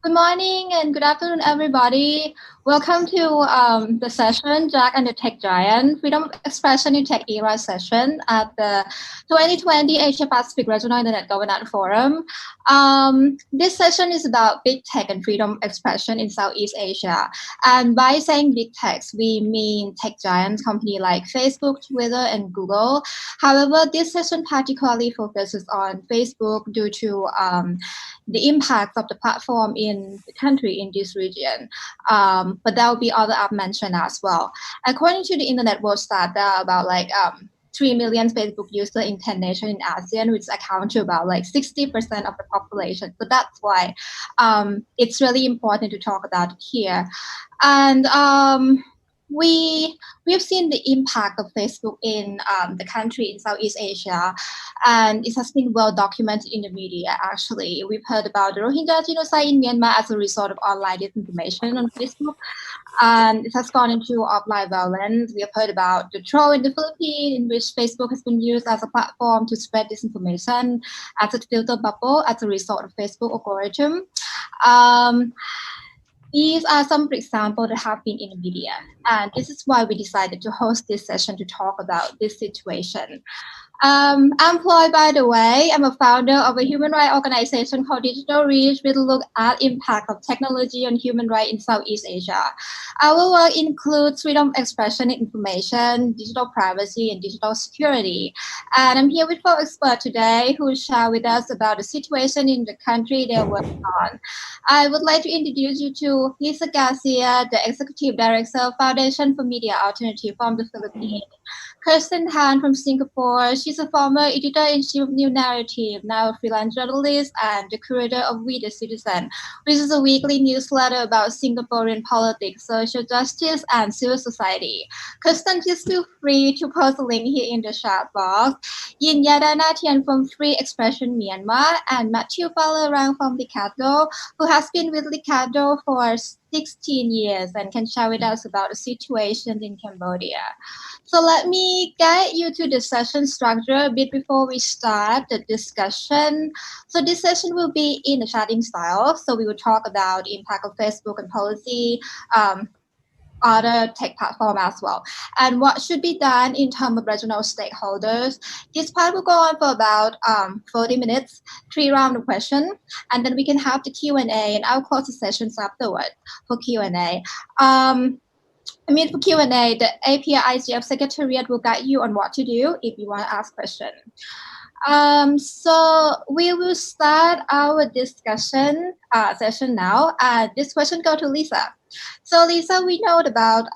Good morning and good afternoon, everybody. Welcome to the session, Jack and the Tech Giant, Freedom of Expression in Tech Era session at the 2020 Asia Pacific Regional Internet Governance Forum. This session is about big tech and freedom of expression in Southeast Asia. And by saying big techs, we mean tech giants, companies like Facebook, Twitter, and Google. However, this session particularly focuses on Facebook due to the impact of the platform in the country in this region. But there will be other app mentioned as well. According to the Internet World Stat, there are about 3 million Facebook users in 10 nations in ASEAN, which account to about 60% of the population. So that's why it's really important to talk about it here. And we've seen the impact of Facebook in the country in Southeast Asia, and it has been well documented in the media. Actually, we've heard about the Rohingya genocide in Myanmar as a result of online disinformation on Facebook, and it has gone into offline violence. We have heard about the troll in the Philippines, in which Facebook has been used as a platform to spread disinformation as a filter bubble as a result of Facebook algorithm. These are some examples that have been in the media, and this is why we decided to host this session to talk about this situation. I'm Ploy, by the way. I'm a founder of a human rights organization called DigitalReach, with a look at impact of technology on human rights in Southeast Asia. Our work includes freedom of expression and information, digital privacy, and digital security. And I'm here with four experts today who will share with us about the situation in the country they're working on. I would like to introduce you to Liza Garcia, the Executive Director, Foundation for Media Alternative from the Philippines. Kirsten Thein from Singapore. She's a former editor-in-chief of New Narrative, now a freelance journalist and the curator of We the Citizen, which is a weekly newsletter about Singaporean politics, social justice, and civil society. Kirsten, just feel free to post a link here in the chat box. Yadanar from Free Expression Myanmar, and Mathieu Pallerin from LICADHO, who has been with LICADHO for 16 years and can share with us about the situation in Cambodia. So let me guide you to the session structure a bit before we start the discussion. So this session will be in the chatting style. So we will talk about the impact of Facebook and policy, other tech platform as well, and what should be done in terms of regional stakeholders. This part will go on for about 40 minutes, 3 rounds of questions, and then we can have the Q&A, and I'll close the sessions afterward for Q&A. For Q&A, the API IGF Secretariat will guide you on what to do if you want to ask questions. So we will start our discussion session now. This question goes to Liza. So Liza, we know about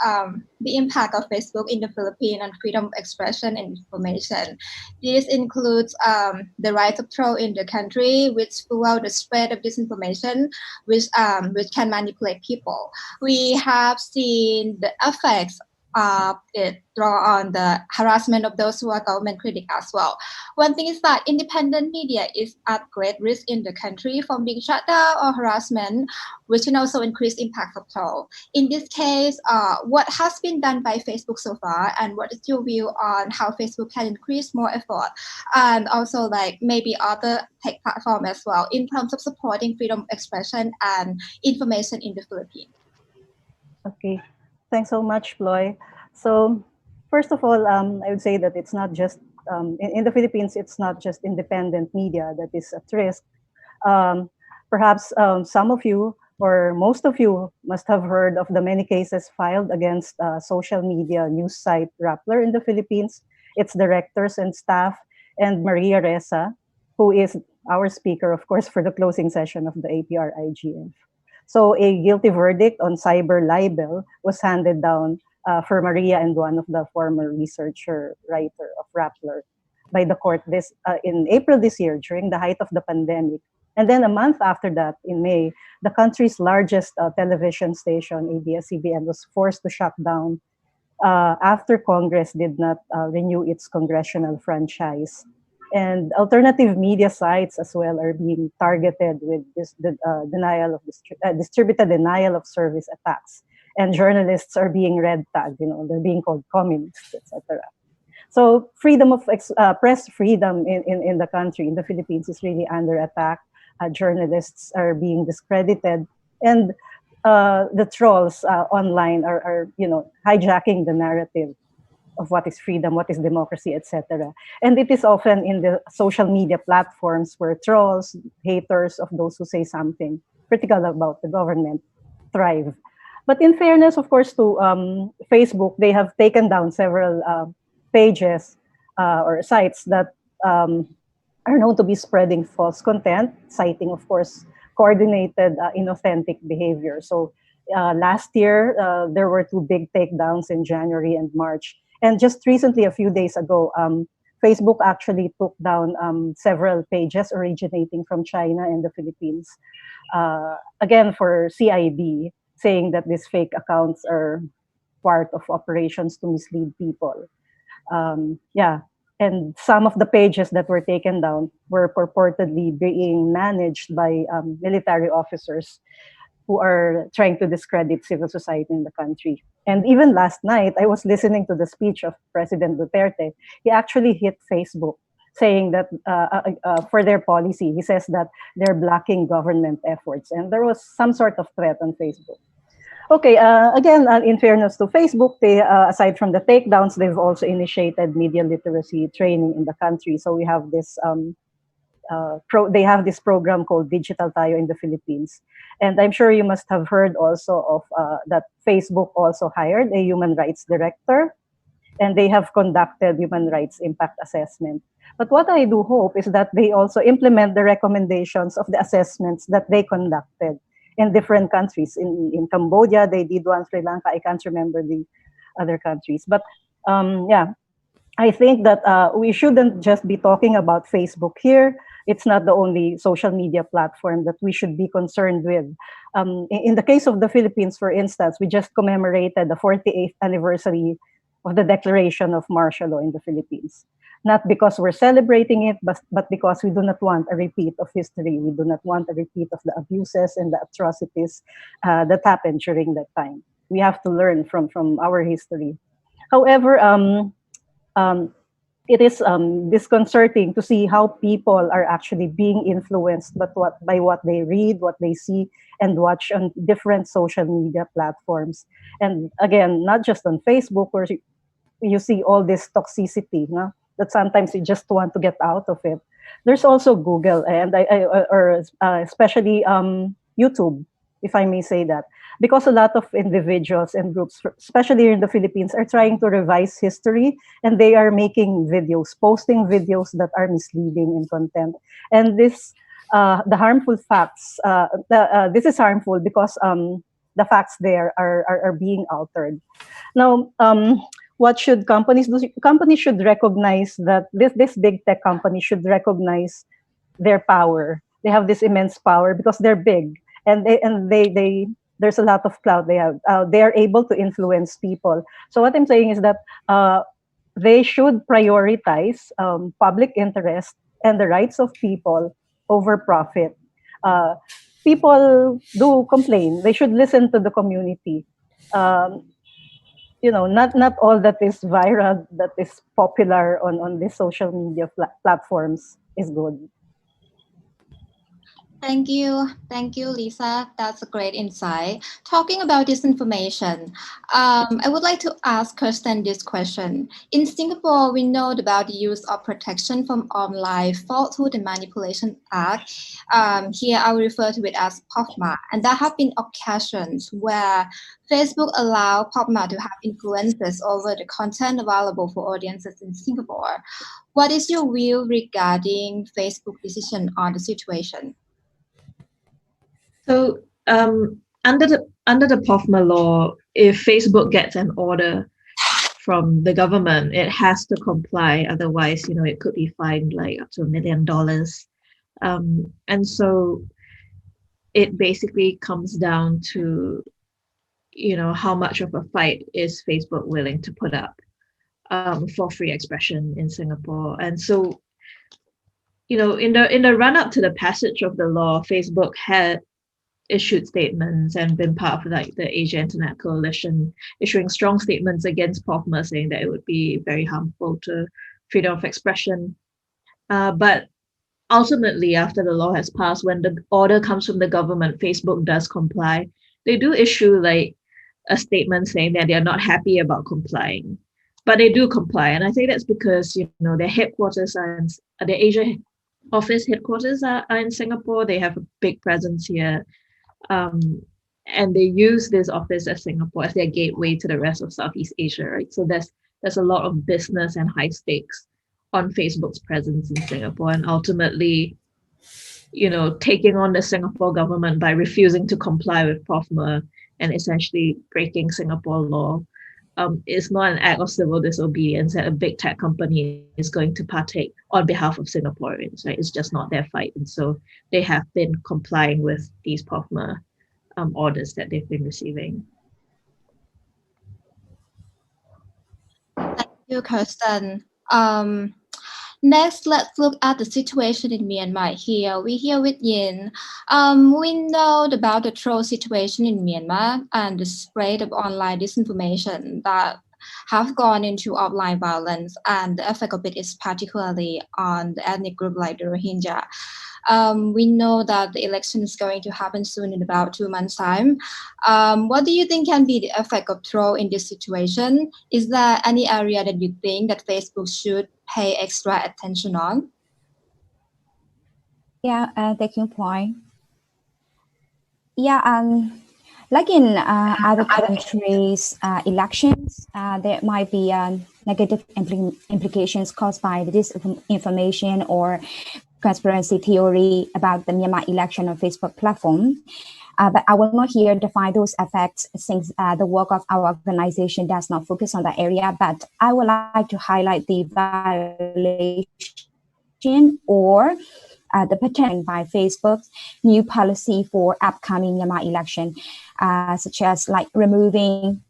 the impact of Facebook in the Philippines on freedom of expression and information. This includes the rise of troll in the country, which fuel the spread of disinformation, which can manipulate people. We have seen the effects it draw on the harassment of those who are government critics as well. One thing is that independent media is at great risk in the country from being shut down or harassment, which can also increase impact of toll. In this case, what has been done by Facebook so far, and what is your view on how Facebook can increase more effort, and also maybe other tech platform as well in terms of supporting freedom of expression and information in the Philippines? Okay, thanks so much, Ploy. So, first of all, I would say that it's not just in the Philippines. It's not just independent media that is at risk. Perhaps some of you or most of you must have heard of the many cases filed against social media news site Rappler in the Philippines, its directors and staff, and Maria Ressa, who is our speaker, of course, for the closing session of the APR-IGF. So a guilty verdict on cyber libel was handed down for Maria and one of the former researcher writer of Rappler by the court in April this year during the height of the pandemic. And then a month after that, in May, the country's largest television station, ABS-CBN, was forced to shut down after Congress did not renew its congressional franchise. And alternative media sites as well are being targeted with distributed denial of service attacks. And journalists are being red tagged, they're being called communists, etc. So freedom of press freedom in the country, in the Philippines, is really under attack. Journalists are being discredited And the trolls online are hijacking the narrative of what is freedom, what is democracy, etc. And it is often in the social media platforms where trolls, haters of those who say something critical about the government thrive. But in fairness, of course, to Facebook, they have taken down several pages or sites that are known to be spreading false content, citing, of course, coordinated inauthentic behavior. So last year, there were two big takedowns in January and March. And just recently, a few days ago, Facebook actually took down several pages originating from China and the Philippines. Again, for CID, saying that these fake accounts are part of operations to mislead people. Yeah, and some of the pages that were taken down were purportedly being managed by military officers who are trying to discredit civil society in the country. And even last night, I was listening to the speech of President Duterte. He actually hit Facebook, saying that for their policy, he says that they're blocking government efforts. And there was some sort of threat on Facebook. Okay, again, in fairness to Facebook, they, aside from the takedowns, they've also initiated media literacy training in the country. So we have this they have this program called DigitalReach in the Philippines. And I'm sure you must have heard also of that Facebook also hired a human rights director, and they have conducted human rights impact assessment. But what I do hope is that they also implement the recommendations of the assessments that they conducted in different countries. In Cambodia, they did one, Sri Lanka, I can't remember the other countries. But yeah, I think that we shouldn't just be talking about Facebook here. It's not the only social media platform that we should be concerned with. In the case of the Philippines, for instance, we just commemorated the 48th anniversary of the declaration of martial law in the Philippines. Not because we're celebrating it, but because we do not want a repeat of history. We do not want a repeat of the abuses and the atrocities that happened during that time. We have to learn from our history. However, it is disconcerting to see how people are actually being influenced by what they read, what they see, and watch on different social media platforms. And again, not just on Facebook, where you see all this toxicity, no? That sometimes you just want to get out of it. There's also Google, and especially YouTube, if I may say that, because a lot of individuals and groups, especially in the Philippines, are trying to revise history, and they are making videos, posting videos that are misleading in content. And this, the harmful facts, this is harmful because the facts there are being altered. Now, what should companies do? Companies should recognize that this big tech company should recognize their power. They have this immense power because they're big, and they there's a lot of clout they have. They are able to influence people. So what I'm saying is that they should prioritize public interest and the rights of people over profit. People do complain. They should listen to the community. Not all that is viral, that is popular on these social media platforms is good. Thank you, Lisa. That's a great insight. Talking about disinformation, I would like to ask Kirsten this question. In Singapore, we know about the use of Protection from Online Falsehood and Manipulation Act. Here, I will refer to it as POFMA, and there have been occasions where Facebook allowed POFMA to have influences over the content available for audiences in Singapore. What is your view regarding Facebook's decision on the situation? So under the POFMA law, if Facebook gets an order from the government, it has to comply. Otherwise, it could be fined like up to $1 million. And so it basically comes down to, how much of a fight is Facebook willing to put up for free expression in Singapore. And so, in the run up to the passage of the law, Facebook had issued statements and been part of the Asia Internet Coalition, issuing strong statements against POFMA, saying that it would be very harmful to freedom of expression. But ultimately, after the law has passed, when the order comes from the government, Facebook does comply. They do issue like a statement saying that they are not happy about complying, but they do comply. And I think that's because, their headquarters their Asia office headquarters are in Singapore. They have a big presence here. Um, and they use this office as Singapore as their gateway to the rest of Southeast Asia, right? So there's a lot of business and high stakes on Facebook's presence in Singapore, and ultimately, taking on the Singapore government by refusing to comply with POFMA and essentially breaking Singapore law is not an act of civil disobedience that a big tech company is going to partake on behalf of Singaporeans, right? It's just not their fight. And so they have been complying with these POFMA orders that they've been receiving. Thank you, Kirsten. Next, let's look at the situation in Myanmar here. We're here with Yin. We know about the troll situation in Myanmar and the spread of online disinformation that have gone into offline violence, and the effect of it is particularly on the ethnic group like the Rohingya. We know that the election is going to happen soon in about 2 months' time. What do you think can be the effect of troll in this situation? Is there any area that you think that Facebook should pay extra attention on? Yeah, taking point. Yeah, like in other countries' elections, there might be negative implications caused by the disinformation or conspiracy theory about the Myanmar election on Facebook platform. But I will not here define those effects since the work of our organization does not focus on that area. But I would like to highlight the violation or the potential by Facebook's new policy for upcoming Myanmar election, such as like removing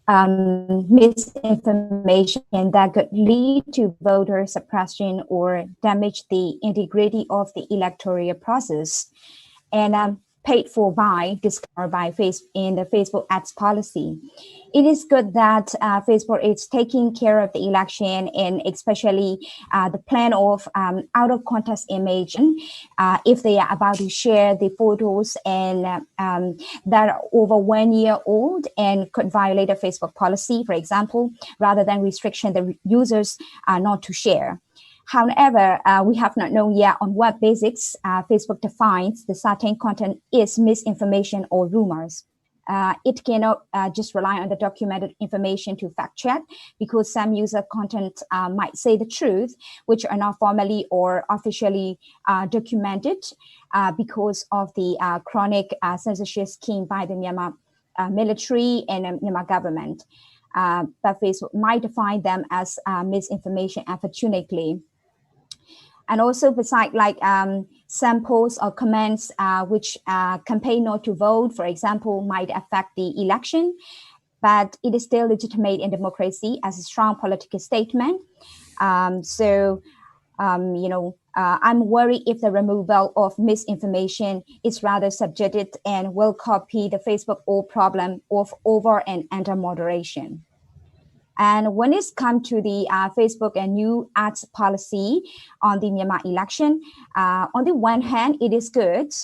misinformation that could lead to voter suppression or damage the integrity of the electoral process, and paid for by discovered by Facebook in the Facebook ads policy. It is good that Facebook is taking care of the election, and especially the plan of out of context image. If they are about to share the photos and that are over 1 year old and could violate a Facebook policy, for example, rather than restriction the users not to share. However, we have not known yet on what basis Facebook defines the certain content is misinformation or rumors. It cannot just rely on the documented information to fact check, because some user content might say the truth, which are not formally or officially documented because of the chronic censorship scheme by the Myanmar military and Myanmar government. But Facebook might define them as misinformation, unfortunately. And also, besides like some posts or comments which campaign not to vote, for example, might affect the election, but it is still legitimate in democracy as a strong political statement. I'm worried if the removal of misinformation is rather subjected and will copy the Facebook old problem of over and under moderation. And when it's come to the Facebook and new ads policy on the Myanmar election, on the one hand, it is good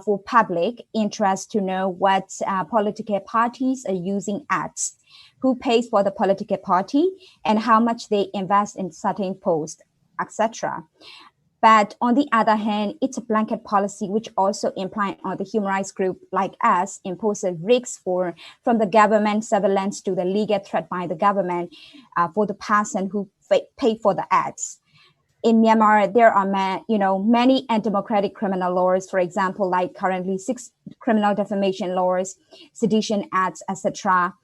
for public interest to know what political parties are using ads, who pays for the political party, and how much they invest in certain posts, etc. But on the other hand, it's a blanket policy which also implies on the human rights group like us imposes risks from the government surveillance to the legal threat by the government for the person who pay for the ads. In Myanmar, there are many undemocratic criminal laws, for example, like currently 6 criminal defamation laws, sedition acts, etc.,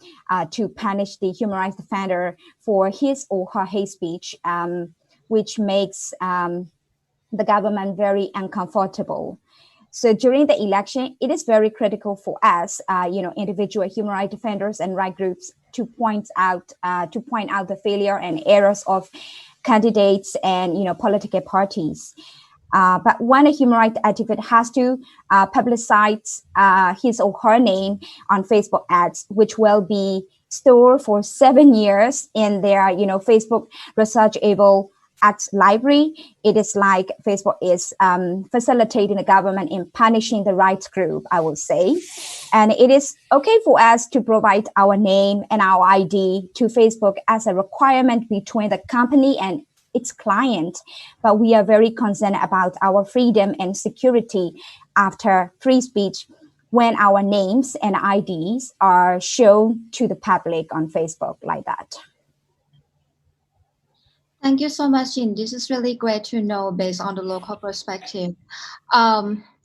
to punish the human rights defender for his or her hate speech, which makes the government very uncomfortable. So during the election, it is very critical for us, individual human rights defenders and right groups to point out the failure and errors of candidates and political parties. But when a human rights activist has to publicize his or her name on Facebook ads, which will be stored for 7 years in their Facebook researchable at library, it is like Facebook is facilitating the government in punishing the right group, I would say. And it is okay for us to provide our name and our ID to Facebook as a requirement between the company and its client. But we are very concerned about our freedom and security after free speech when our names and IDs are shown to the public on Facebook like that. Thank you so much, Jin. This is really great to know based on the local perspective.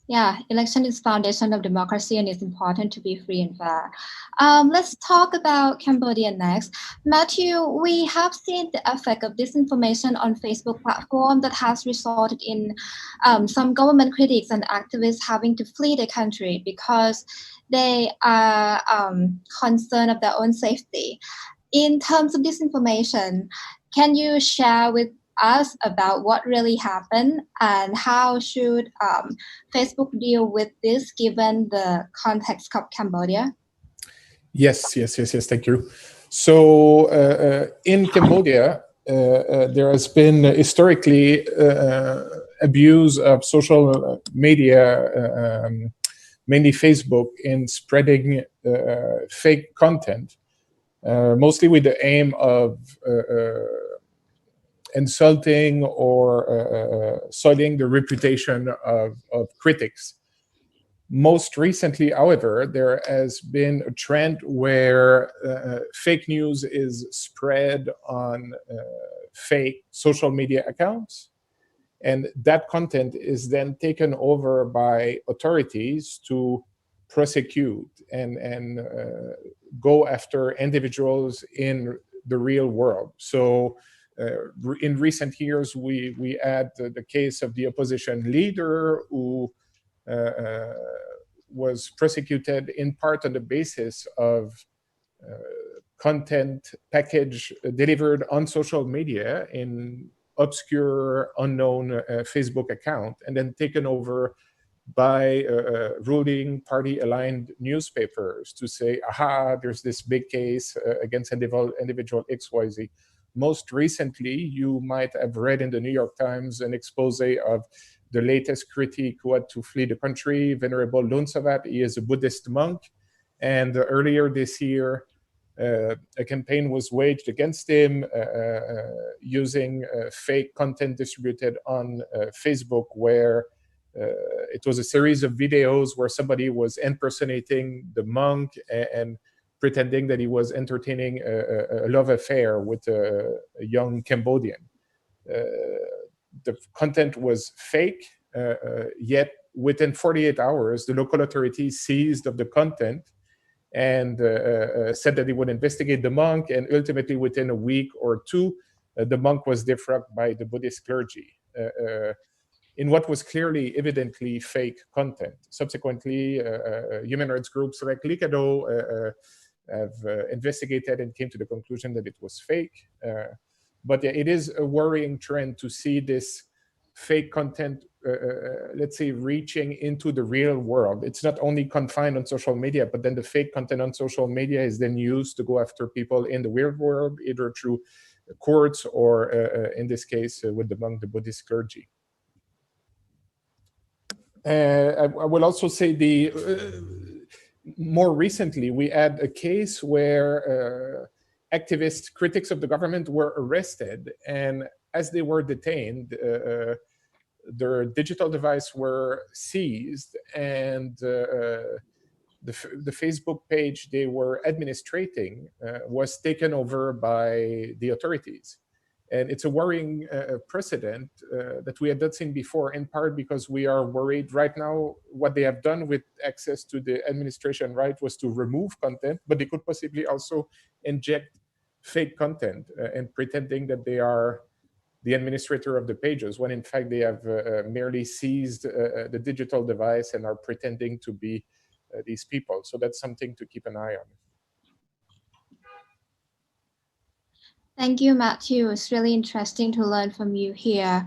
Yeah, election is foundation of democracy and it's important to be free and fair. Let's talk about Cambodia next. Mathieu, we have seen the effect of disinformation on Facebook platform that has resulted in some government critics and activists having to flee the country because they are concerned of their own safety. In terms of disinformation, can you share with us about what really happened and how should Facebook deal with this given the context of Cambodia? Yes. Thank you. So in Cambodia, there has been historically abuse of social media, mainly Facebook, in spreading fake content, mostly with the aim of insulting or soiling the reputation of critics. Most recently, however, there has been a trend where fake news is spread on fake social media accounts, and that content is then taken over by authorities to prosecute and go after individuals in the real world. So in recent years, we had the case of the opposition leader who was prosecuted in part on the basis of content package delivered on social media in obscure, unknown Facebook account, and then taken over by ruling party-aligned newspapers to say, aha, there's this big case against individual XYZ. Most recently, you might have read in the New York Times an expose of the latest critic who had to flee the country, Venerable Lhotsavat. He is a Buddhist monk. And earlier this year, a campaign was waged against him using fake content distributed on Facebook, where it was a series of videos where somebody was impersonating the monk and pretending that he was entertaining a love affair with a young Cambodian. The content was fake, yet within 48 hours, the local authorities seized of the content and said that they would investigate the monk, and ultimately within a week or two, the monk was defrocked by the Buddhist clergy in what was clearly, evidently fake content. Subsequently, human rights groups like LICADHO have investigated and came to the conclusion that it was fake. But yeah, it is a worrying trend to see this fake content, let's say, reaching into the real world. It's not only confined on social media, but then the fake content on social media is then used to go after people in the real world, either through courts or, in this case, among the Buddhist clergy. I will also say more recently, we had a case where activists, critics of the government were arrested, and as they were detained, their digital device were seized, and the Facebook page they were administrating was taken over by the authorities. And it's a worrying precedent that we had not seen before, in part because we are worried right now what they have done with access to the administration right was to remove content, but they could possibly also inject fake content and pretending that they are the administrator of the pages, when in fact they have merely seized the digital device and are pretending to be these people. So that's something to keep an eye on. Thank you, Mathieu. It's really interesting to learn from you here.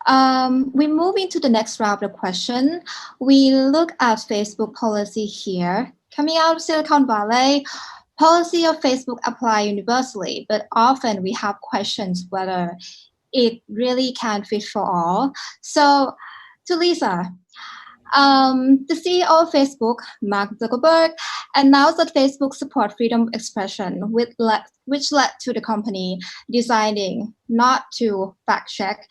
We move into the next round of question. We look at Facebook policy here. Coming out of Silicon Valley, policy of Facebook apply universally, but often we have questions whether it really can't fit for all. So, to Lisa, the CEO of Facebook, Mark Zuckerberg, announced that Facebook supports freedom of expression, which led to the company deciding not to fact check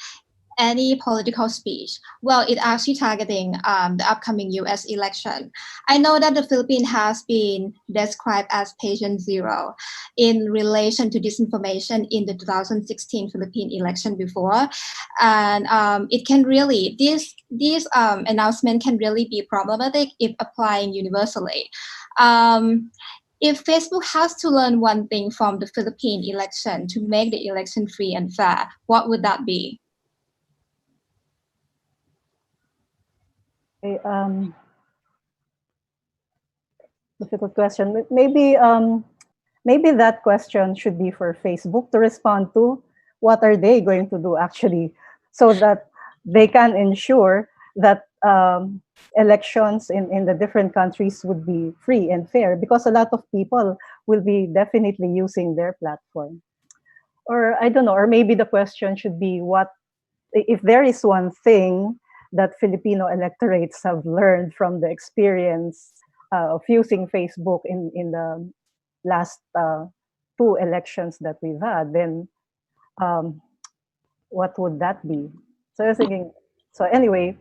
any political speech. Well, it actually targeting the upcoming US election. I know that the Philippines has been described as patient zero in relation to disinformation in the 2016 Philippine election before. And it can really, this announcement can really be problematic if applying universally. If Facebook has to learn one thing from the Philippine election to make the election free and fair, what would that be? Okay, difficult question. Maybe that question should be for Facebook to respond to. What are they going to do actually, so that they can ensure that elections in the different countries would be free and fair, because a lot of people will be definitely using their platform. Or I don't know, or maybe the question should be, what if there is one thing that Filipino electorates have learned from the experience of using Facebook in the last two elections that we've had, then what would that be? So I was thinking, so anyway,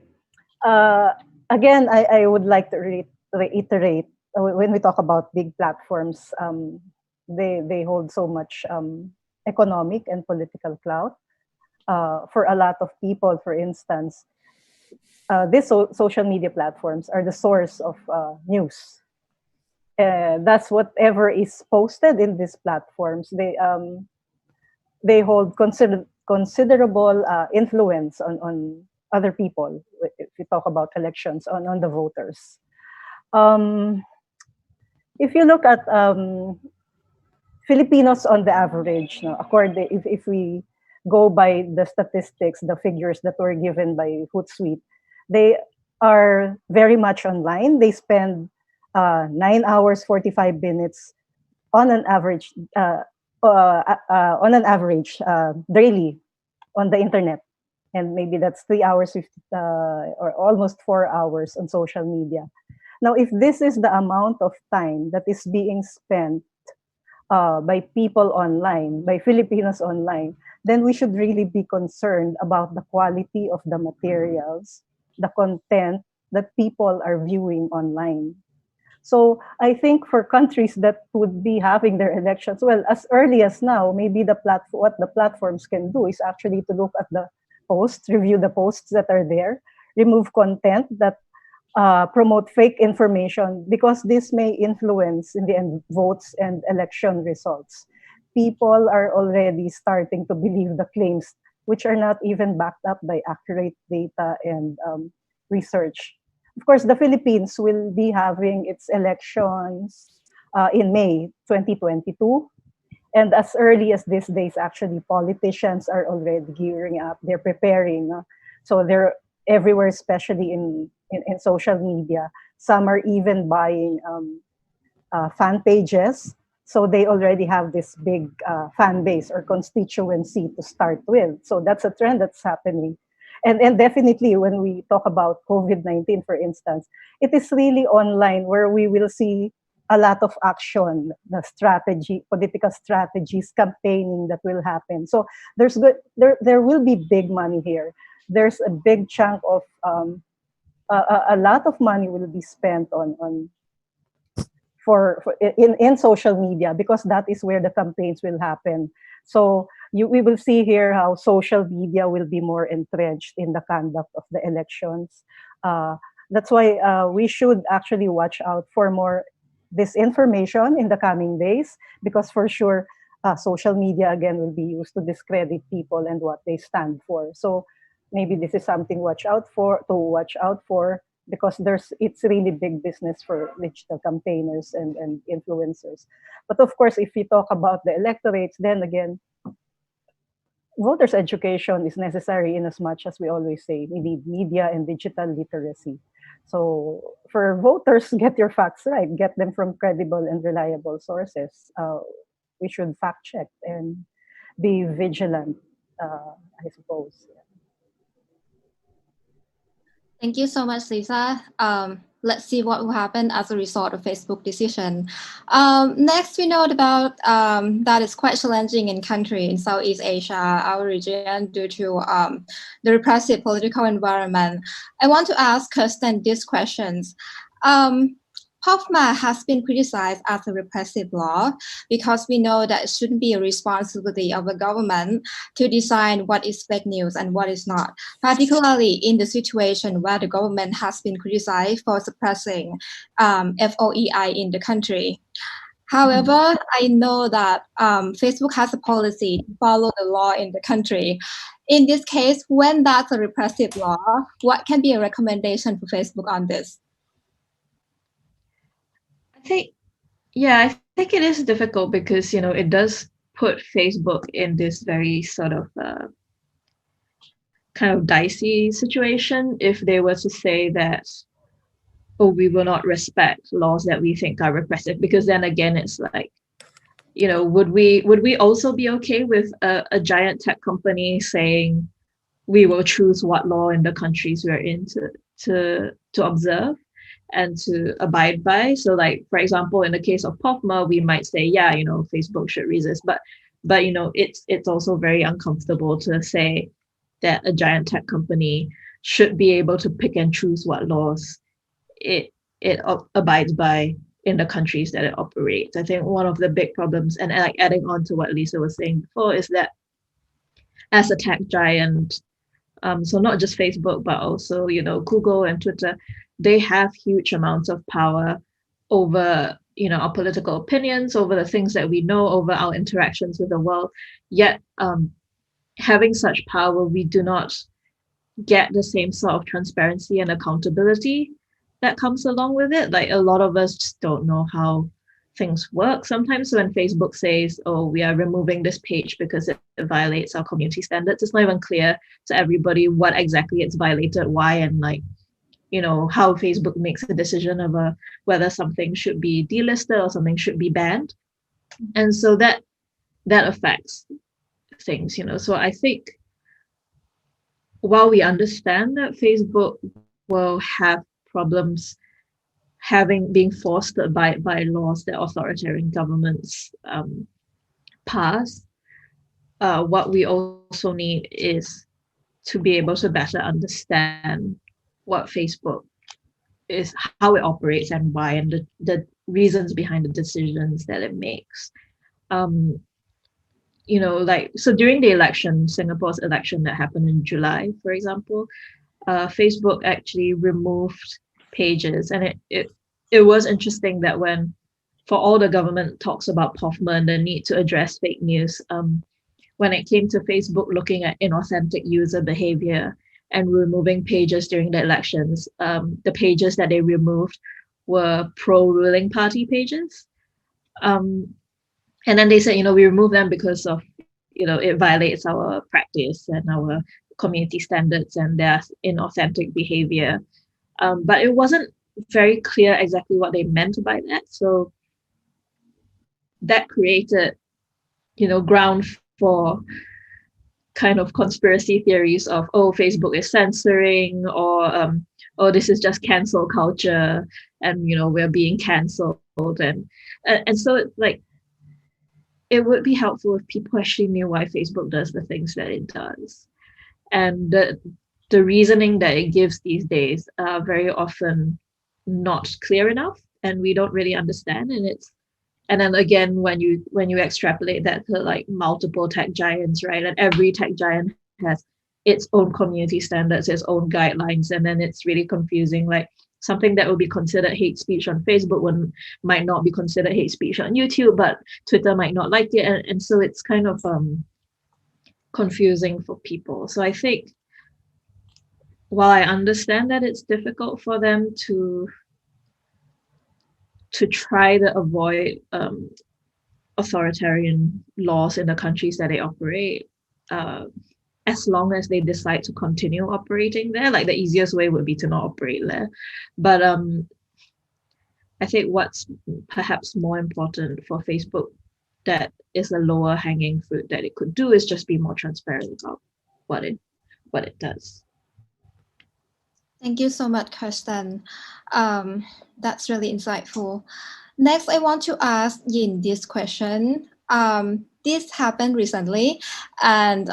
again, I would like to reiterate, when we talk about big platforms, they hold so much economic and political clout. For a lot of people, for instance, these social media platforms are the source of news. That's whatever is posted in these platforms. They hold considerable influence on other people. If we talk about elections, on the voters. If you look at Filipinos on the average, no, according, if we go by the statistics, the figures that were given by Hootsuite, they are very much online. They spend 9 hours 45 minutes on an average daily on the internet, and maybe that's 3 hours 50, or almost 4 hours on social media. Now, if this is the amount of time that is being spent by people online, by Filipinos online, then we should really be concerned about the quality of the materials, the content that people are viewing online. So I think for countries that would be having their elections, well, as early as now, maybe what the platforms can do is actually to look at the posts, review the posts that are there, remove content that promote fake information, because this may influence in the end votes and election results. People are already starting to believe the claims, which are not even backed up by accurate data and research. Of course, the Philippines will be having its elections in May 2022. And as early as these days, actually, politicians are already gearing up. They're preparing. So they're everywhere, especially in social media. Some are even buying fan pages. So they already have this big fan base or constituency to start with. So that's a trend that's happening. And definitely when we talk about COVID-19, for instance, it is really online where we will see a lot of action, the strategy, political strategies, campaigning that will happen. So there will be big money here. There's a big chunk of a lot of money will be spent in social media, because that is where the campaigns will happen. So we will see here how social media will be more entrenched in the conduct of the elections. That's why we should actually watch out for more disinformation in the coming days, because for sure social media again will be used to discredit people and what they stand for. So maybe this is something to watch out for, because it's really big business for digital campaigners and influencers. But of course, if we talk about the electorates, then again, voters' education is necessary, in as much as we always say we need media and digital literacy. So for voters, get your facts right, get them from credible and reliable sources. We should fact check and be vigilant I suppose. Yeah. Thank you so much, Lisa. Let's see what will happen as a result of Facebook decision. Next, we know about that is quite challenging in country in Southeast Asia, our region, due to the repressive political environment. I want to ask Kirsten these questions. POFMA has been criticized as a repressive law because we know that it shouldn't be a responsibility of the government to decide what is fake news and what is not, particularly in the situation where the government has been criticized for suppressing FOEI in the country. However, I know that Facebook has a policy to follow the law in the country. In this case, when that's a repressive law, what can be a recommendation for Facebook on this? I think it is difficult because, it does put Facebook in this very sort of kind of dicey situation if they were to say that, oh, we will not respect laws that we think are repressive, because then again, it's like, would we also be okay with a giant tech company saying we will choose what law in the countries we're in to observe and to abide by? So, like, for example, in the case of POFMA, we might say, yeah, Facebook should resist, but it's also very uncomfortable to say that a giant tech company should be able to pick and choose what laws it abides by in the countries that it operates. I think one of the big problems, and like adding on to what Lisa was saying before, is that as a tech giant, so not just Facebook, but also, Google and Twitter, they have huge amounts of power over, our political opinions, over the things that we know, over our interactions with the world. Yet, having such power, we do not get the same sort of transparency and accountability that comes along with it. Like, a lot of us just don't know how things work. Sometimes when Facebook says, oh, we are removing this page because it violates our community standards, it's not even clear to everybody what exactly it's violated, why, and like, how Facebook makes a decision of whether something should be delisted or something should be banned. And so that affects things, So I think while we understand that Facebook will have problems being forced to abide by laws that authoritarian governments pass, what we also need is to be able to better understand what Facebook is, how it operates, and why, and the reasons behind the decisions that it makes. So during the election, Singapore's election that happened in July, for example, Facebook actually removed pages, and it was interesting that for all the government talks about POFMA and the need to address fake news, when it came to Facebook looking at inauthentic user behavior and removing pages during the elections, the pages that they removed were pro-ruling party pages. And then they said, we remove them because of, it violates our practice and our community standards and there's inauthentic behavior. But it wasn't very clear exactly what they meant by that. So that created, ground for kind of conspiracy theories of, oh, Facebook is censoring, or oh, this is just cancel culture, and we're being cancelled, and so it's like, it would be helpful if people actually knew why Facebook does the things that it does, and the reasoning that it gives these days are very often not clear enough, and we don't really understand. And then again, when you extrapolate that to like multiple tech giants, right? And every tech giant has its own community standards, its own guidelines, and then it's really confusing. Like, something that would be considered hate speech on Facebook might not be considered hate speech on YouTube, but Twitter might not like it, and so it's kind of confusing for people. So I think, while I understand that it's difficult for them to try to avoid authoritarian laws in the countries that they operate, as long as they decide to continue operating there, like the easiest way would be to not operate there. But I think what's perhaps more important for Facebook that is a lower hanging fruit that it could do, is just be more transparent about what it does. Thank you so much, Kirsten. That's really insightful. Next, I want to ask Yin this question. This happened recently, and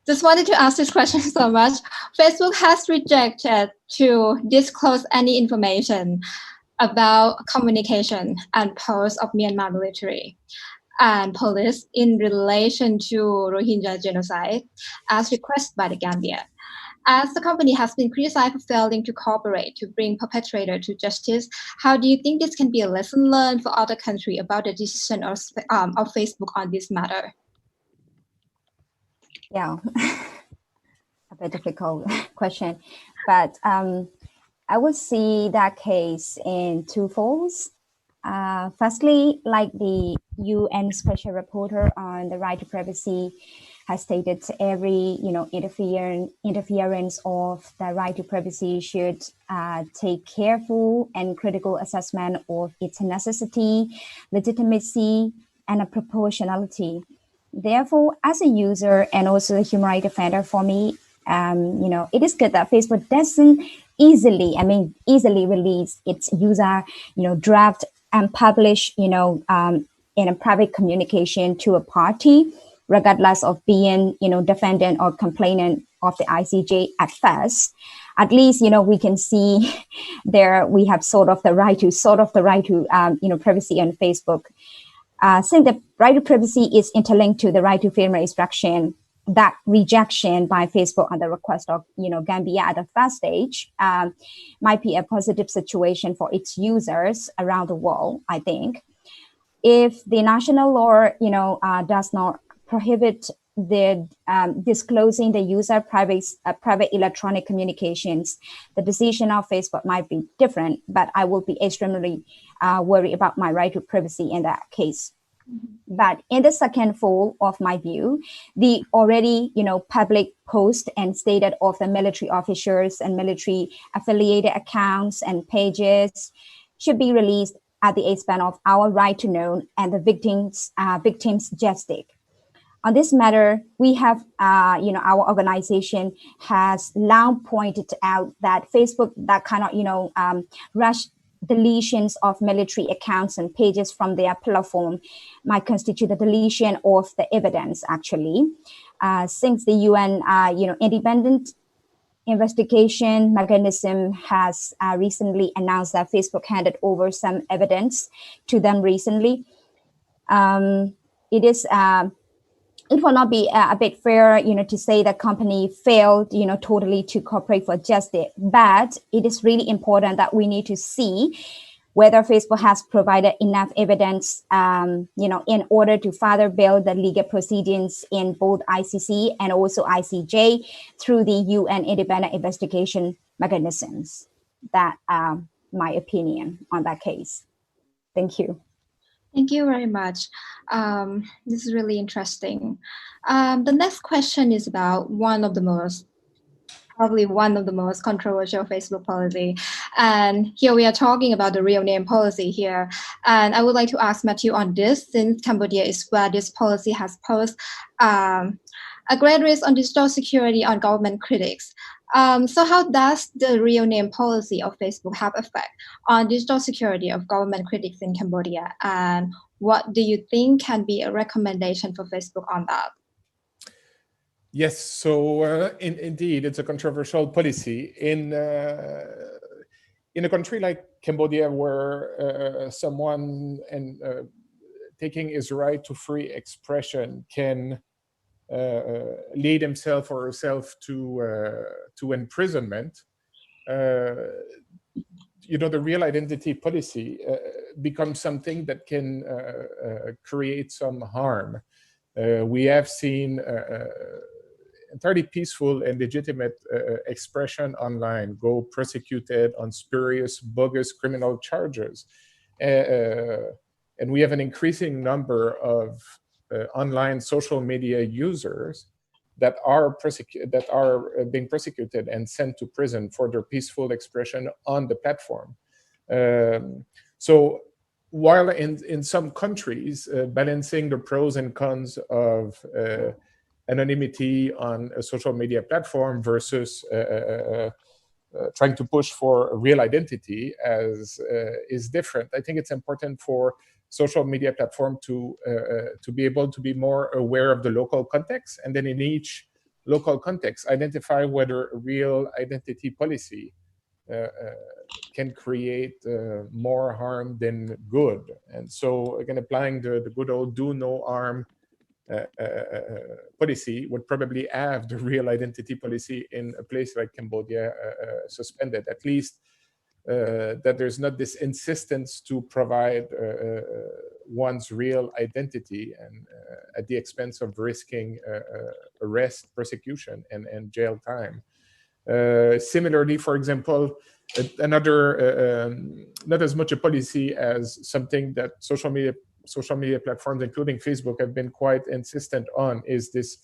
just wanted to ask this question so much. Facebook has rejected to disclose any information about communication and posts of Myanmar military and police in relation to Rohingya genocide as requested by the Gambia. As the company has been criticized for failing to cooperate to bring perpetrator to justice, how do you think this can be a lesson learned for other countries about the decision of Facebook on this matter? Yeah, a bit difficult question, but I would see that case in two folds. Firstly, like the UN Special Rapporteur on the right to privacy has stated, every interference of the right to privacy should take careful and critical assessment of its necessity, legitimacy, and a proportionality. Therefore, as a user and also a human rights defender, for me, it is good that Facebook doesn't easily release its user, draft and publish, in a private communication to a party, regardless of being, defendant or complainant of the ICJ at first. At least, we can see there we have sort of the right to privacy on Facebook. Since the right to privacy is interlinked to the right to freedom of expression, that rejection by Facebook on the request of Gambia at the first stage might be a positive situation for its users around the world. I think if the national law does not prohibit the disclosing the user private electronic communications, the decision of Facebook might be different. But I will be extremely worried about my right to privacy in that case. But in the second fold of my view, the already, public post and stated of the military officers and military affiliated accounts and pages should be released at the expense of our right to know and the victims' justice. On this matter, we have, our organization has long pointed out that Facebook that cannot, rush deletions of military accounts and pages from their platform might constitute a deletion of the evidence, actually. Since the UN, independent investigation mechanism has recently announced that Facebook handed over some evidence to them recently, it will not be a bit fair, to say the company failed, totally to cooperate for justice. But it is really important that we need to see whether Facebook has provided enough evidence, in order to further build the legal proceedings in both ICC and also ICJ through the UN independent investigation mechanisms. That my opinion on that case. Thank you. Thank you very much. This is really interesting. The next question is about probably one of the most controversial Facebook policy. And here we are talking about the real name policy here. And I would like to ask Mathieu on this, since Cambodia is where this policy has posed a great risk on digital security on government critics. So how does the real name policy of Facebook have effect on digital security of government critics in Cambodia? And what do you think can be a recommendation for Facebook on that? Yes, so indeed, it's a controversial policy in a country like Cambodia, where someone taking his right to free expression can lead himself or herself to imprisonment. The real identity policy becomes something that can create some harm. We have seen entirely peaceful and legitimate expression online go prosecuted on spurious, bogus criminal charges. And we have an increasing number of online social media users that are being prosecuted and sent to prison for their peaceful expression on the platform. So while in some countries, balancing the pros and cons of anonymity on a social media platform versus trying to push for a real identity is different. I think it's important for social media platform to be able to be more aware of the local context, and then in each local context, identify whether a real identity policy can create more harm than good. And so again, applying the good old do no harm policy would probably have the real identity policy in a place like Cambodia suspended, at least that there's not this insistence to provide one's real identity and at the expense of risking arrest, persecution, and jail time. Similarly, for example, another not as much a policy as something that social media platforms, including Facebook, have been quite insistent on is this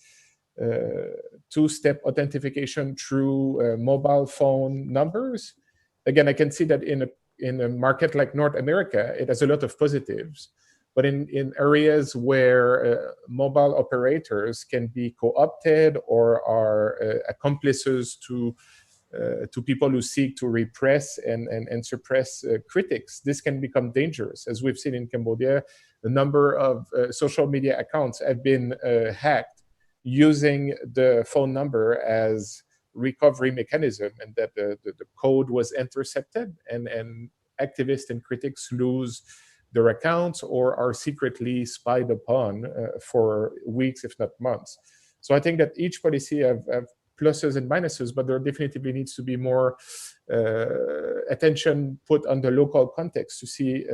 two-step authentication through mobile phone numbers. Again, I can see that in a market like North America, it has a lot of positives. But in areas where mobile operators can be co-opted or are accomplices to people who seek to repress and suppress critics, this can become dangerous. As we've seen in Cambodia, the number of social media accounts have been hacked using the phone number as recovery mechanism, and that the code was intercepted, and activists and critics lose their accounts or are secretly spied upon for weeks, if not months. So I think that each policy have pluses and minuses, but there definitely needs to be more attention put on the local context to see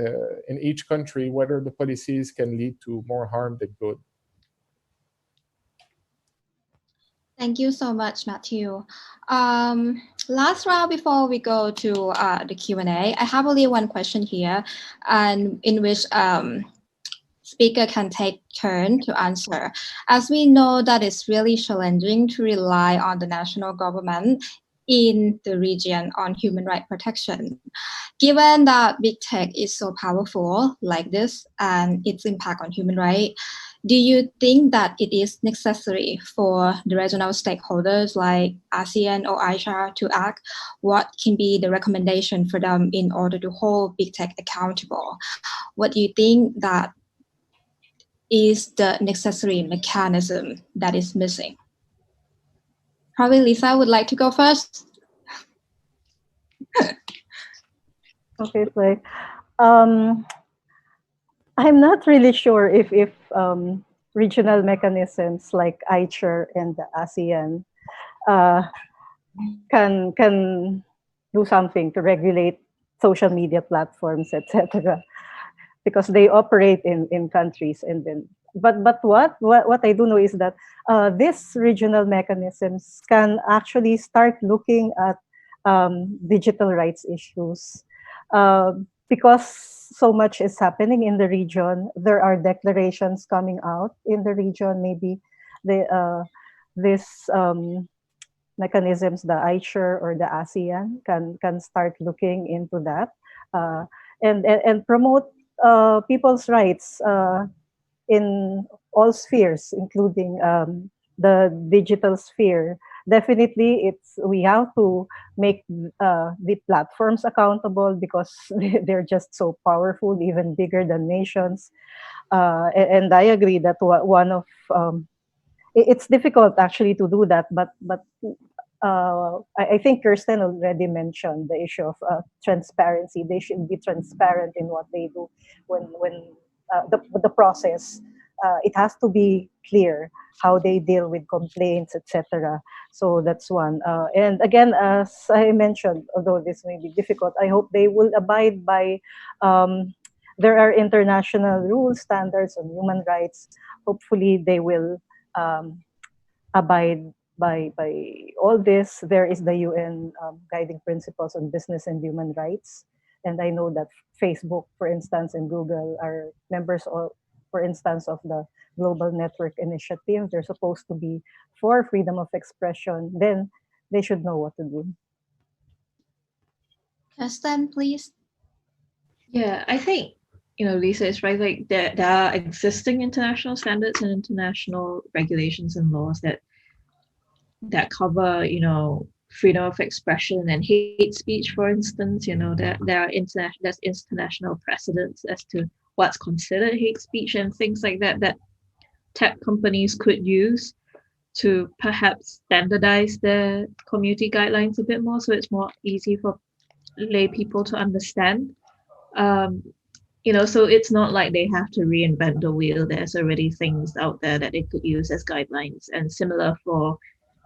in each country whether the policies can lead to more harm than good. Thank you so much, Mathieu. Last round before we go to the Q&A, I have only one question here, and in which speaker can take turn to answer. As we know that it's really challenging to rely on the national government in the region on human rights protection. Given that big tech is so powerful like this and its impact on human rights, do you think that it is necessary for the regional stakeholders like ASEAN or Asia to act? What can be the recommendation for them in order to hold big tech accountable? What do you think that is the necessary mechanism that is missing? Probably Lisa would like to go first. Okay, so I'm not really sure if regional mechanisms like ICHR and the ASEAN can do something to regulate social media platforms, etc. Because they operate in countries, and then but what I do know is that these regional mechanisms can actually start looking at digital rights issues because so much is happening in the region. There are declarations coming out in the region. Maybe this mechanisms, the ICHR or the ASEAN, can start looking into that and promote people's rights in all spheres, including the digital sphere. Definitely, we have to make the platforms accountable because they're just so powerful, even bigger than nations. And I agree that one of it's difficult actually to do that, but I think Kirsten already mentioned the issue of transparency. They should be transparent in what they do when the process. It has to be clear how they deal with complaints, etc. So that's one. And again, as I mentioned, although this may be difficult, I hope they will abide by. There are international rules, standards on human rights. Hopefully, they will abide by all this. There is the UN guiding principles on business and human rights, and I know that Facebook, for instance, and Google are members of, for instance, of the Global Network Initiative. They're supposed to be for freedom of expression. Then they should know what to do. Kirsten, please. Yeah, I think Lisa is right. Like there are existing international standards and international regulations and laws that cover, freedom of expression and hate speech, for instance. There are international precedents as to what's considered hate speech and things like that tech companies could use to perhaps standardize their community guidelines a bit more, so it's more easy for lay people to understand. So it's not like they have to reinvent the wheel. There's already things out there that they could use as guidelines, and similar for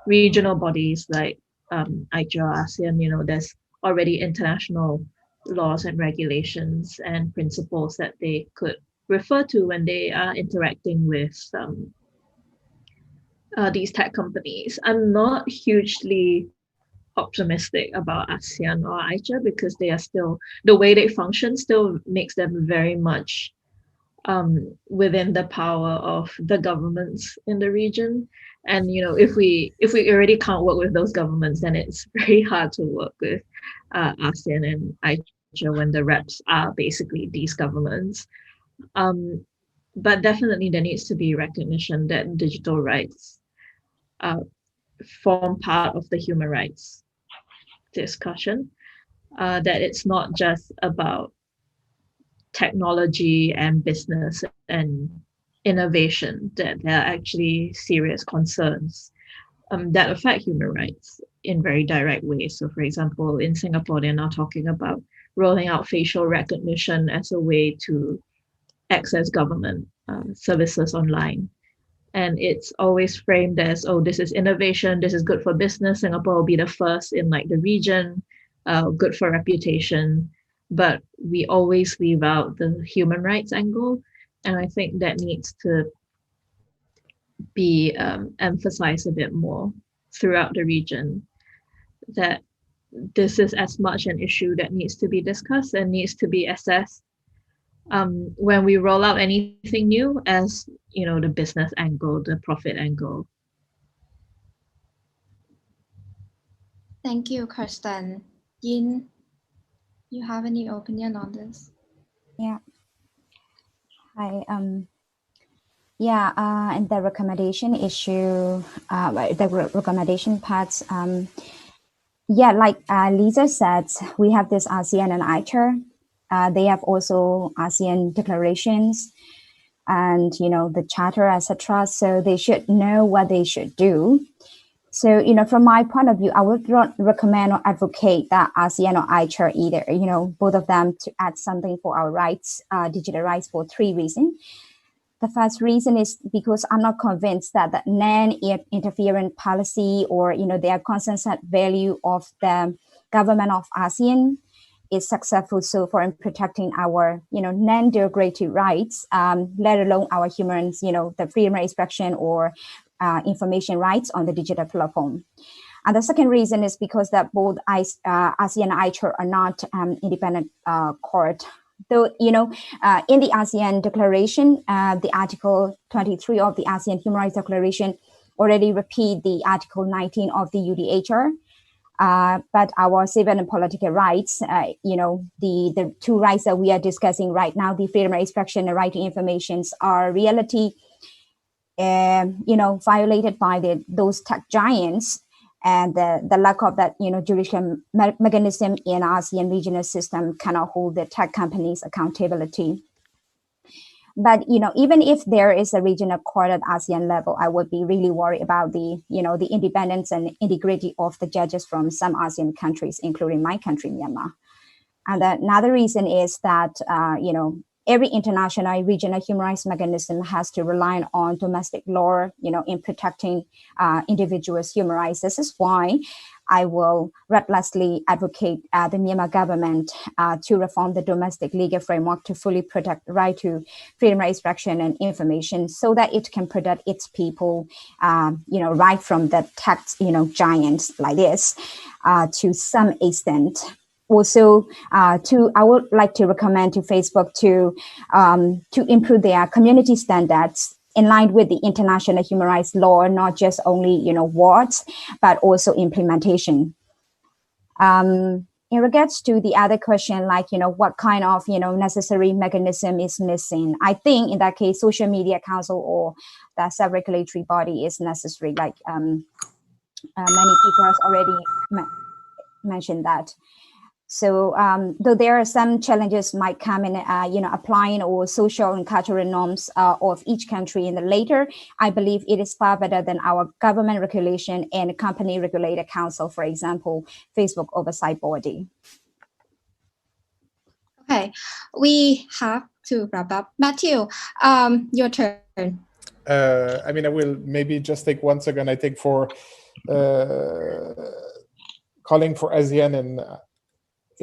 regional bodies like ICHA or ASEAN. There's already international laws and regulations and principles that they could refer to when they are interacting with these tech companies. I'm not hugely optimistic about ASEAN or ICHA because they are still, the way they function still makes them very much within the power of the governments in the region. And if we already can't work with those governments, then it's very hard to work with ASEAN and ICHA when the reps are basically these governments. But definitely there needs to be recognition that digital rights form part of the human rights discussion, that it's not just about technology and business and innovation, that there are actually serious concerns that affect human rights in very direct ways. So for example, in Singapore, they're now talking about rolling out facial recognition as a way to access government services online. And it's always framed as, oh, this is innovation, this is good for business, Singapore will be the first in like the region, good for reputation. But we always leave out the human rights angle. And I think that needs to be emphasized a bit more throughout the region, that this is as much an issue that needs to be discussed and needs to be assessed when we roll out anything new as, the business angle, the profit angle. Thank you, Kirsten. Yin, you have any opinion on this? Yeah. Hi. And the recommendation issue, the recommendation parts. Like Liza said, we have this ASEAN and ICHA. They have also ASEAN declarations and, the charter, etc. So they should know what they should do. So, from my point of view, I would not recommend or advocate that ASEAN or ICHA either, both of them to add something for our rights, digital rights, for 3 reasons. The first reason is because I'm not convinced that the non-interference policy or, their consensus value of the government of ASEAN is successful so far in protecting our, non-derogatory rights, let alone our humans, the freedom of expression or information rights on the digital platform. And the second reason is because that both ASEAN and ICHA are not independent court. Though, in the ASEAN Declaration, the Article 23 of the ASEAN Human Rights Declaration already repeat the Article 19 of the UDHR. But our civil and political rights, the 2 rights that we are discussing right now, the freedom of expression and right to information, are reality, violated by those tech giants. And the lack of that, judicial mechanism in ASEAN regional system cannot hold the tech companies accountability. But, even if there is a regional court at ASEAN level, I would be really worried about the independence and integrity of the judges from some ASEAN countries, including my country, Myanmar. And another reason is that, every international regional human rights mechanism has to rely on domestic law, in protecting individuals' human rights. This is why I will relentlessly advocate the Myanmar government to reform the domestic legal framework to fully protect the right to freedom of expression and information, so that it can protect its people, right from the tech, giants like this, to some extent. Also, I would like to recommend to Facebook to improve their community standards in line with the international human rights law, not just only, words, but also implementation. in regards to the other question, like, what kind of, necessary mechanism is missing? I think in that case, social media council or the self-regulatory body is necessary. Like many people have already mentioned that. So though there are some challenges might come in, applying or social and cultural norms of each country in the later, I believe it is far better than our government regulation and company regulator council, for example, Facebook oversight body. Okay, we have to wrap up. Mathieu, your turn. I mean, I will maybe just take 1 second. I think for calling for ASEAN and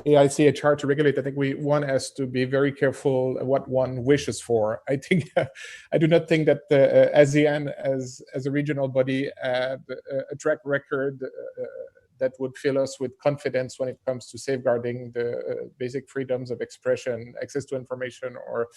AICHR to regulate, I think one has to be very careful what one wishes for. I think I do not think that ASEAN as a regional body had a track record that would fill us with confidence when it comes to safeguarding the basic freedoms of expression, access to information, or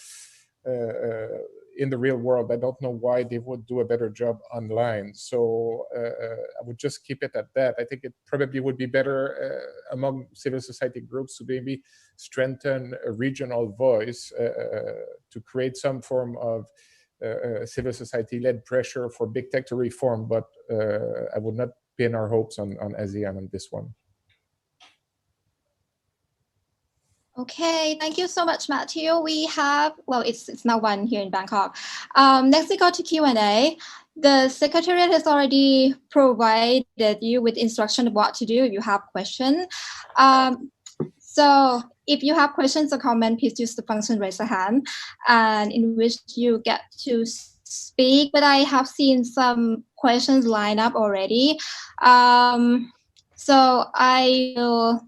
in the real world. I don't know why they would do a better job online. So I would just keep it at that. I think it probably would be better among civil society groups to maybe strengthen a regional voice to create some form of civil society-led pressure for big tech to reform. But I would not pin our hopes on ASEAN on this one. Okay, thank you so much, Mathieu. We have, well, it's now 1 here in Bangkok. Next we go to Q&A. The Secretariat has already provided you with instruction of what to do if you have questions. So if you have questions or comments, please use the function raise a hand, and in which you get to speak. But I have seen some questions line up already. So I will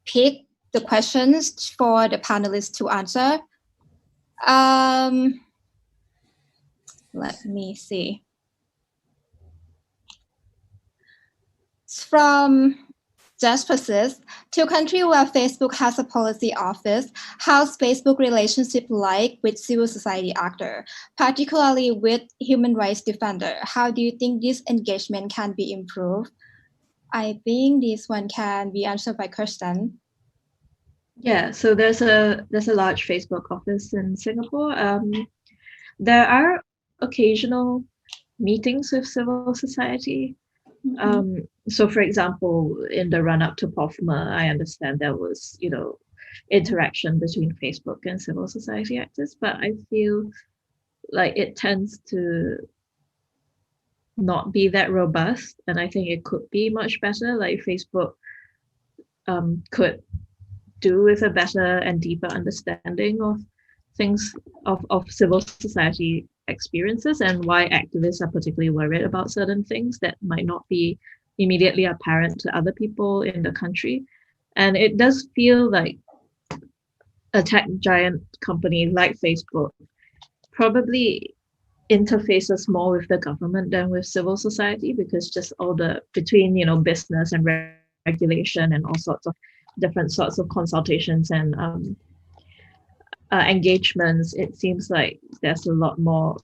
pick the questions for the panelists to answer. Let me see. It's from Chanprasert. To a country where Facebook has a policy office, how's Facebook relationship like with civil society actor, particularly with human rights defender? How do you think this engagement can be improved? I think this one can be answered by Kirsten. Yeah, so there's a large Facebook office in Singapore. There are occasional meetings with civil society. So for example, in the run-up to POFMA, I understand there was, interaction between Facebook and civil society actors, but I feel like it tends to not be that robust, and I think it could be much better. Like Facebook could do with a better and deeper understanding of things of civil society experiences and why activists are particularly worried about certain things that might not be immediately apparent to other people in the country. And it does feel like a tech giant company like Facebook probably interfaces more with the government than with civil society, because just all the between business and regulation and all sorts of different sorts of consultations and engagements, it seems like there's a lot more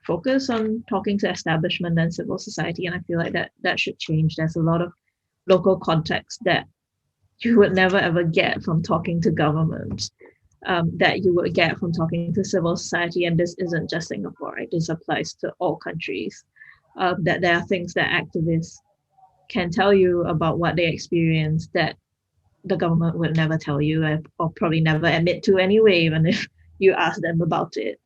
focus on talking to establishment than civil society, and I feel like that should change. There's a lot of local context that you would never ever get from talking to government, that you would get from talking to civil society, and this isn't just Singapore, right? This applies to all countries, that there are things that activists can tell you about what they experience that the government would never tell you, or probably never admit to anyway, even if you ask them about it.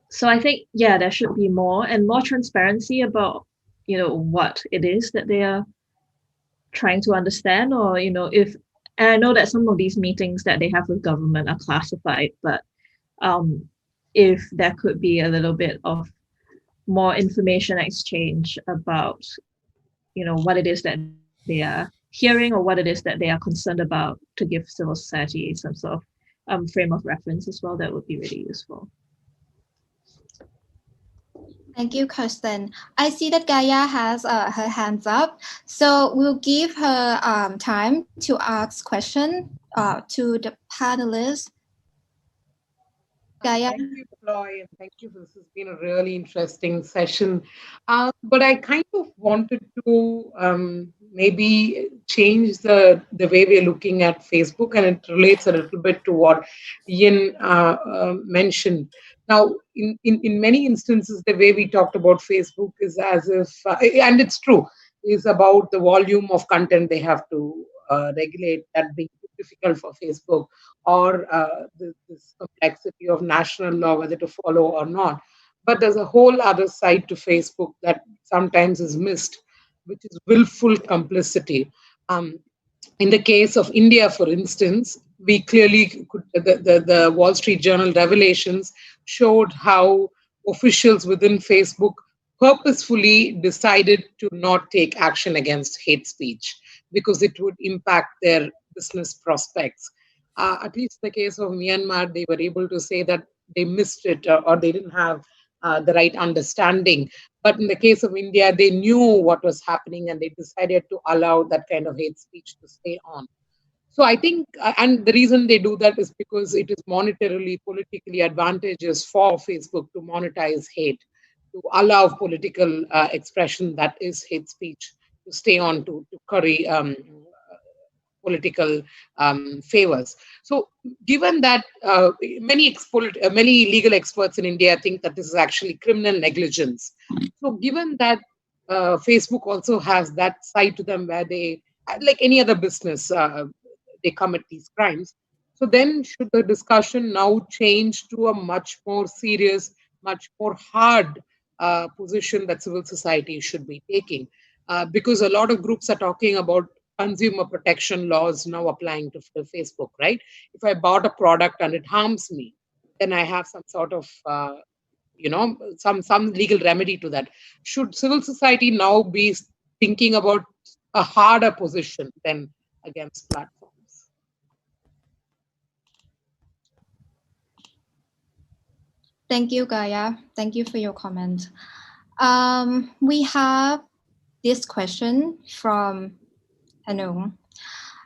So I think, yeah, there should be more transparency about, what it is that they are trying to understand, or, and I know that some of these meetings that they have with government are classified, but if there could be a little bit of more information exchange about, what it is that they are hearing or what it is that they are concerned about, to give civil society some sort of frame of reference as well, that would be really useful. Thank you, Kirsten. I see that Gaia has her hands up, so we'll give her time to ask question to the panelists. Gaia. Thank you, Ploy, and thank you. This has been a really interesting session. But I kind of wanted to maybe change the way we're looking at Facebook, and it relates a little bit to what Ian mentioned. Now, in many instances, the way we talked about Facebook is as if, and it's true, is about the volume of content they have to regulate, that being difficult for Facebook, or this complexity of national law, whether to follow or not. But there's a whole other side to Facebook that sometimes is missed, which is willful complicity. Um, in the case of India, for instance, we clearly could, the Wall Street Journal revelations showed how officials within Facebook purposefully decided to not take action against hate speech because it would impact their business prospects. At least in the case of Myanmar, they were able to say that they missed it, or they didn't have the right understanding. But in the case of India, they knew what was happening and they decided to allow that kind of hate speech to stay on. So I think, and the reason they do that is because it is monetarily, politically advantageous for Facebook to monetize hate, to allow political expression that is hate speech to stay on, to curry political favors. So, given that many legal experts in India think that this is actually criminal negligence, so given that Facebook also has that side to them where they, like any other business, they commit these crimes. So then, should the discussion now change to a much more serious, much more hard position that civil society should be taking? Because a lot of groups are talking about consumer protection laws now applying to Facebook, right? If I bought a product and it harms me, then I have some sort of some legal remedy to that. Should civil society now be thinking about a harder position than against platforms? Thank you, Gaia. Thank you for your comment. We have this question from Anu.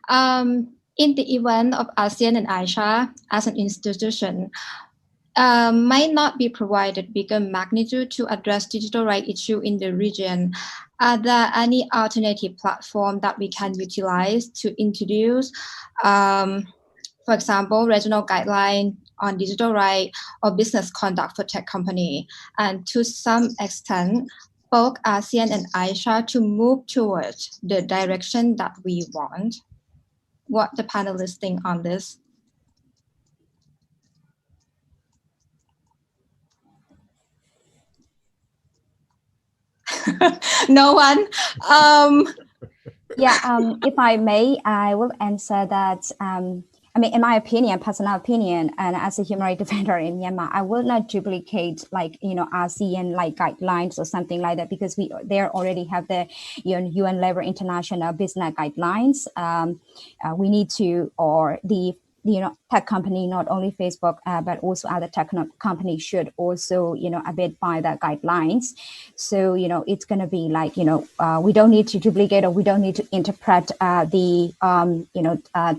In the event of ASEAN and Asia as an institution, might not be provided bigger magnitude to address digital rights issue in the region. Are there any alternative platform that we can utilize to introduce, for example, regional guideline on digital right or business conduct for tech company, and to some extent, both ASEAN and Asia to move towards the direction that we want? What the panelists think on this? No one. If I may, I will answer that. I mean, in my opinion, personal opinion, and as a human rights defender in Myanmar, I will not duplicate ASEAN guidelines or something like that, because they already have the UN level international business guidelines. We need to, or the tech company, not only Facebook, but also other tech companies should also, abide by the guidelines. So, it's going to be like, we don't need to duplicate, or we don't need to interpret the,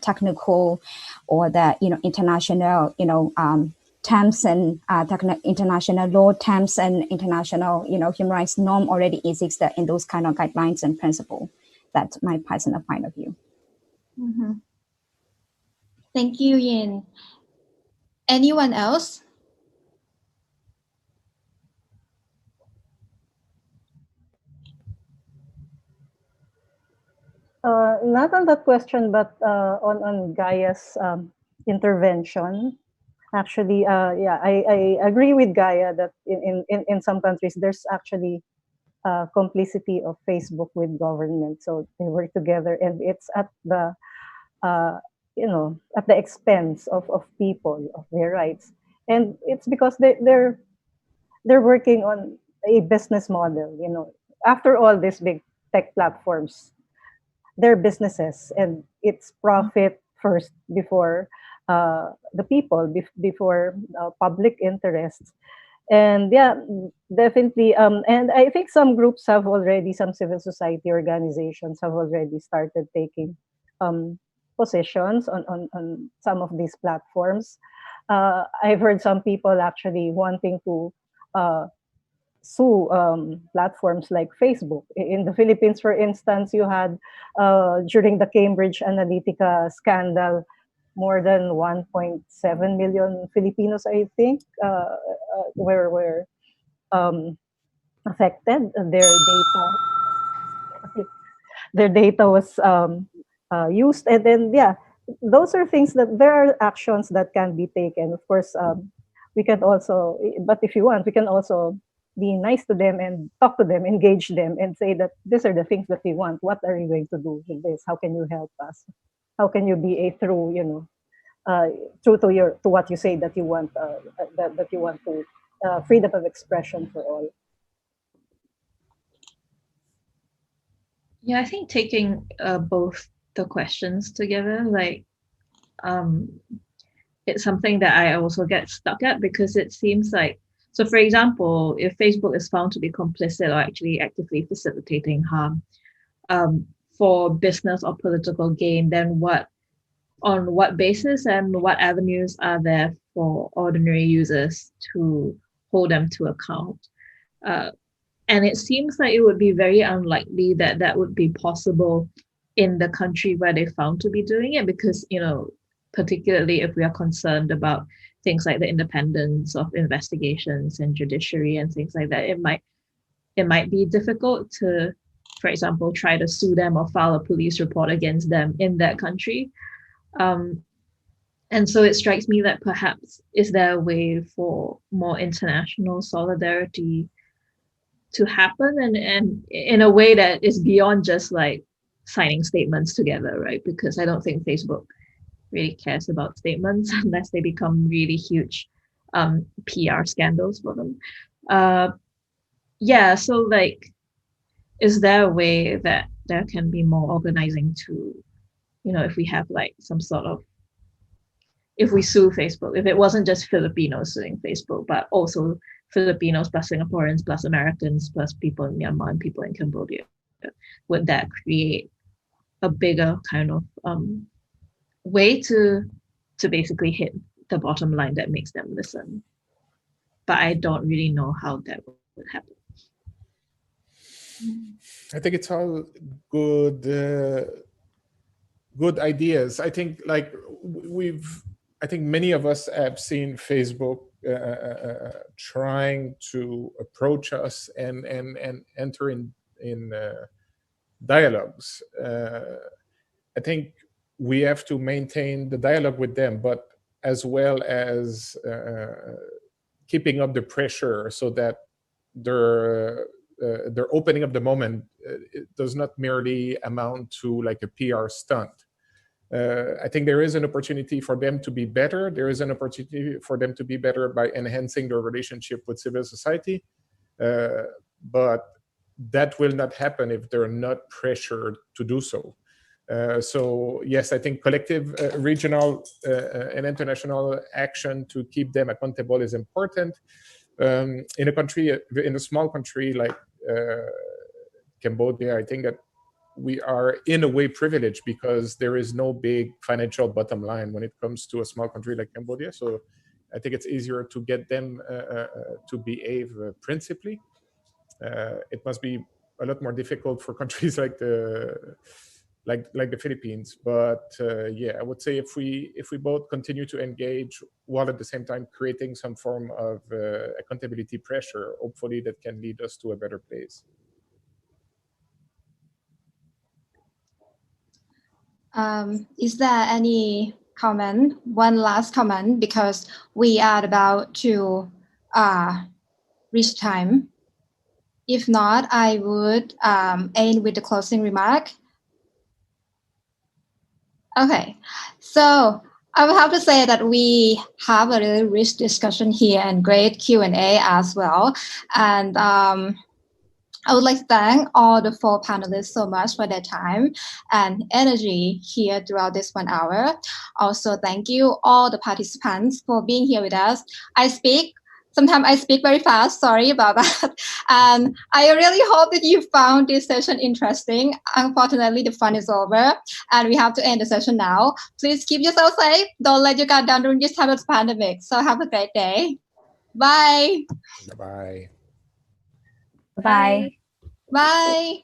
technical or the, international, terms and international law terms and international, human rights norm already exists in those kind of guidelines and principles. That's my personal point of view. Mm-hmm. Thank you, Yin. Anyone else? Not on that question, but on Gaia's intervention. Actually, I agree with Gaia that in some countries there's actually complicity of Facebook with government, so they work together, and it's at the at the expense of people, of their rights, and it's because they're working on a business model. After all, these big tech platforms, they're businesses, and it's profit first before the people, before public interests. And yeah, definitely. And I think some groups have already, some civil society organizations have already started taking positions on some of these platforms. I've heard some people actually wanting to sue platforms like Facebook. In the Philippines, for instance, you had during the Cambridge Analytica scandal, more than 1.7 million Filipinos, I think, were affected. Their data was used, and then those are things that there are actions that can be taken. Of course, we can also, but if you want, we can also be nice to them and talk to them, engage them, and say that these are the things that we want. What are you going to do with this? How can you help us? How can you be a true, true to what you say that you want, that you want to freedom of expression for all. Yeah, I think taking both the questions together, like, it's something that I also get stuck at, because it seems like, so for example, if Facebook is found to be complicit or actually actively facilitating harm for business or political gain, then on what basis and what avenues are there for ordinary users to hold them to account? And it seems like it would be very unlikely that that would be possible in the country where they found to be doing it, because, particularly if we are concerned about things like the independence of investigations and judiciary and things like that, it might be difficult to, for example, try to sue them or file a police report against them in that country. And so it strikes me that perhaps, is there a way for more international solidarity to happen, and in a way that is beyond just like signing statements together, right? Because I don't think Facebook really cares about statements unless they become really huge PR scandals for them. So like, is there a way that there can be more organizing to, if we have like some sort of, if we sue Facebook, if it wasn't just Filipinos suing Facebook, but also Filipinos plus Singaporeans plus Americans plus people in Myanmar and people in Cambodia, would that create a bigger kind of way to basically hit the bottom line that makes them listen? But I don't really know how that would happen. I think it's all good ideas. I think like I think many of us have seen Facebook trying to approach us and enter in dialogues. I think we have to maintain the dialogue with them, but as well as keeping up the pressure so that they're opening up the moment. It does not merely amount to like a PR stunt. I think there is an opportunity for them to be better. There is an opportunity for them to be better by enhancing their relationship with civil society. But that will not happen if they're not pressured to do so. So yes, I think collective, regional and international action to keep them accountable is important. In a small country like Cambodia, I think that we are in a way privileged because there is no big financial bottom line when it comes to a small country like Cambodia. So I think it's easier to get them to behave principally. It must be a lot more difficult for countries like the Philippines. But I would say if we both continue to engage while at the same time creating some form of accountability pressure, hopefully that can lead us to a better place. Is there any comment? One last comment, because we are about to reach time. If not, I would end with the closing remark. Okay, so I will have to say that we have a really rich discussion here and great Q&A as well. And I would like to thank all the 4 panelists so much for their time and energy here throughout this 1 hour. Also, thank you all the participants for being here with us. Sometimes I speak very fast, sorry about that. And I really hope that you found this session interesting. Unfortunately, the fun is over and we have to end the session now. Please keep yourself safe. Don't let your guard down during this time of the pandemic. So have a great day. Bye. Bye. Bye. Bye.